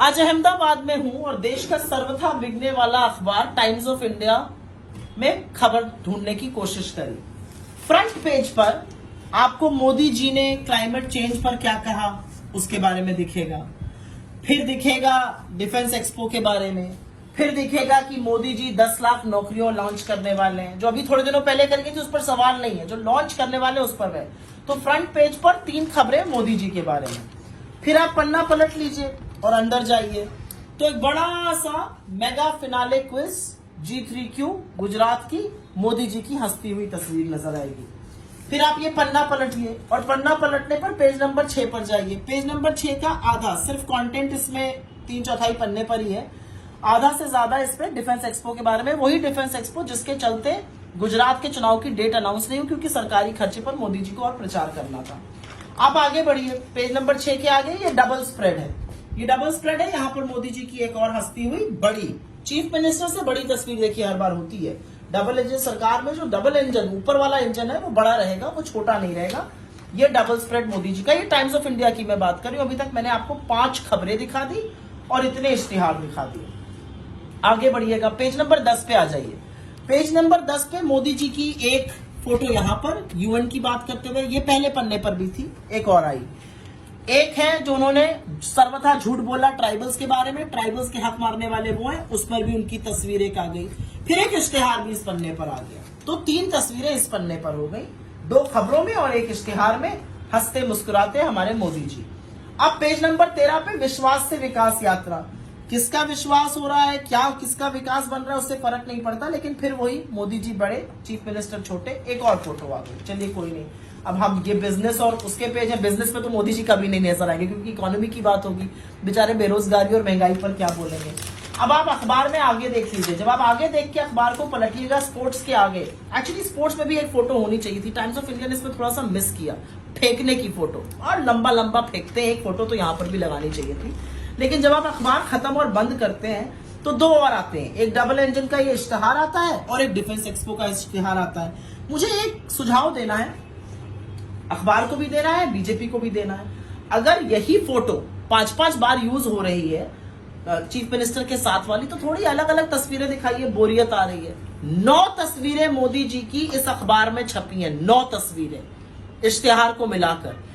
आज अहमदाबाद में हूं और देश का सर्वथा बिकने वाला अखबार टाइम्स ऑफ इंडिया में खबर ढूंढने की कोशिश करी। फ्रंट पेज पर आपको मोदी जी ने क्लाइमेट चेंज पर क्या कहा उसके बारे में दिखेगा, फिर दिखेगा डिफेंस एक्सपो के बारे में, फिर दिखेगा कि मोदी जी 10 लाख नौकरियों लॉन्च करने वाले हैं, जो अभी थोड़े दिनों पहले करेंगे तो उस पर सवाल नहीं है, जो लॉन्च करने वाले उस पर है। तो फ्रंट पेज पर 3 खबरें मोदी जी के बारे में। फिर आप पन्ना पलट लीजिए और अंदर जाइए तो एक बड़ा सा mega finale quiz G3Q Gujarat की मोदी जी की हंसती हुई तस्वीर नजर आएगी। फिर आप ये पन्ना पलटिए और पन्ना पलटने पर पेज नंबर 6 पर जाइए। पेज नंबर 6 का आधा सिर्फ कंटेंट इसमें 3/4 पन्ने पर ही है, आधा से ज्यादा इस पे डिफेंस एक्सपो के बारे में। वही डिफेंस एक्सपो जिसके चलते गुजरात के चुनाव की डेट अनाउंस नहीं हुई क्योंकि सरकारी खर्चे पर मोदी जी को और प्रचार करना था। आप आगे बढ़िए, पेज नंबर 6 के आगे ये डबल स्प्रेड है। ये डबल स्प्रेड है, यहाँ पर मोदी जी की एक और हंसती हुई बड़ी चीफ मिनिस्टर से बड़ी तस्वीर देखिए हर बार होती है। डबल इंजन सरकार में जो डबल इंजन ऊपर वाला इंजन है वो बड़ा रहेगा, वो छोटा नहीं रहेगा। ये डबल स्प्रेड मोदी जी का। ये टाइम्स ऑफ इंडिया की मैं बात कर रही हूं। अभी तक मैंने आपको 5 खबरें दिखा दी और इतने इश्तिहार दिखा दिए। आगे बढ़िएगा, पेज नंबर 10 पे आ जाइए। पेज नंबर 10 पे मोदी जी की एक फोटो यहाँ पर यूएन की बात करते हुए, ये पहले पन्ने पर भी थी, एक और आई। एक है जो उन्होंने सर्वथा झूठ बोला ट्राइबल्स के बारे में, ट्राइबल्स के हक मारने वाले वो हैं, उस पर भी उनकी तस्वीर एक आ गई। फिर एक इश्तिहार भी इस पन्ने पर आ गया। तो 3 तस्वीरें इस पन्ने पर हो गई, 2 खबरों में और एक इश्तिहार में हंसते मुस्कुराते हमारे मोदी जी। अब पेज नंबर 13 पे विश्वास से विकास यात्रा। किसका विश्वास हो रहा है, क्या किसका विकास बन रहा है उससे फर्क नहीं पड़ता, लेकिन फिर वही मोदी जी बड़े, चीफ मिनिस्टर छोटे। एक और फोटो आ गई, चलिए कोई नहीं। अब हम ये बिजनेस और उसके पेज है, बिजनेस में तो मोदी जी कभी नहीं नजर आएंगे क्योंकि इकोनॉमी की बात होगी, बेचारे बेरोजगारी और महंगाई पर क्या बोलेंगे। अब आप अखबार में आगे देख लीजिए, जब आप आगे देख के अखबार को पलटिएगा स्पोर्ट्स के आगे, एक्चुअली स्पोर्ट्स में भी एक फोटो होनी चाहिए थी, टाइम्स ऑफ इंडिया ने इसमें थोड़ा सा मिस किया, फेंकने की फोटो, और लंबा लंबा फेंकते हैं, एक फोटो तो यहाँ पर भी लगानी चाहिए थी। लेकिन जब आप अखबार खत्म और बंद करते हैं तो 2 और आते हैं, एक डबल इंजन का ये इश्तिहार आता है और एक डिफेंस एक्सपो का इश्तिहार आता है। मुझे एक सुझाव देना है, अखबार को भी देना है, बीजेपी को भी देना है। अगर यही फोटो 5-5 बार यूज हो रही है चीफ मिनिस्टर के साथ वाली, तो थोड़ी अलग अलग तस्वीरें दिखाइए, बोरियत आ रही है। 9 तस्वीरें मोदी जी की इस अखबार में छपी हैं, 9 तस्वीरें इश्तिहार को मिलाकर।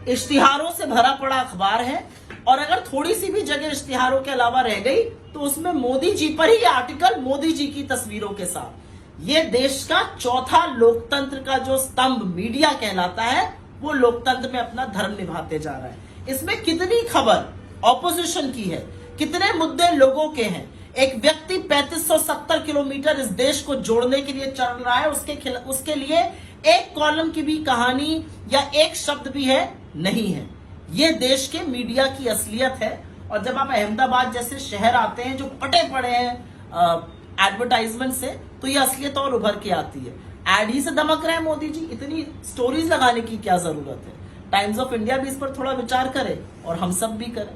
इश्तिहारों से भरा पड़ा अखबार है और अगर थोड़ी सी भी जगह इश्तिहारों के अलावा रह गई तो उसमें मोदी जी पर ही आर्टिकल, मोदी जी की तस्वीरों के साथ। ये देश का चौथा लोकतंत्र का जो स्तंभ मीडिया कहलाता है, वो लोकतंत्र में अपना धर्म निभाते जा रहा है। इसमें कितनी खबर ऑपोजिशन की है, कितने मुद्दे लोगों के हैं। एक व्यक्ति 3570 किलोमीटर इस देश को जोड़ने के लिए चल रहा है, उसके लिए एक कॉलम की भी कहानी या एक शब्द भी है नहीं है। ये देश के मीडिया की असलियत है। और जब आप अहमदाबाद जैसे शहर आते हैं जो पटे पड़े हैं एडवर्टाइजमेंट से, तो ये असलियत और उभर के आती है। एड ही से दमक रहे हैं मोदी जी, इतनी स्टोरीज लगाने की क्या जरूरत है। टाइम्स ऑफ इंडिया भी इस पर थोड़ा विचार करे और हम सब भी करें।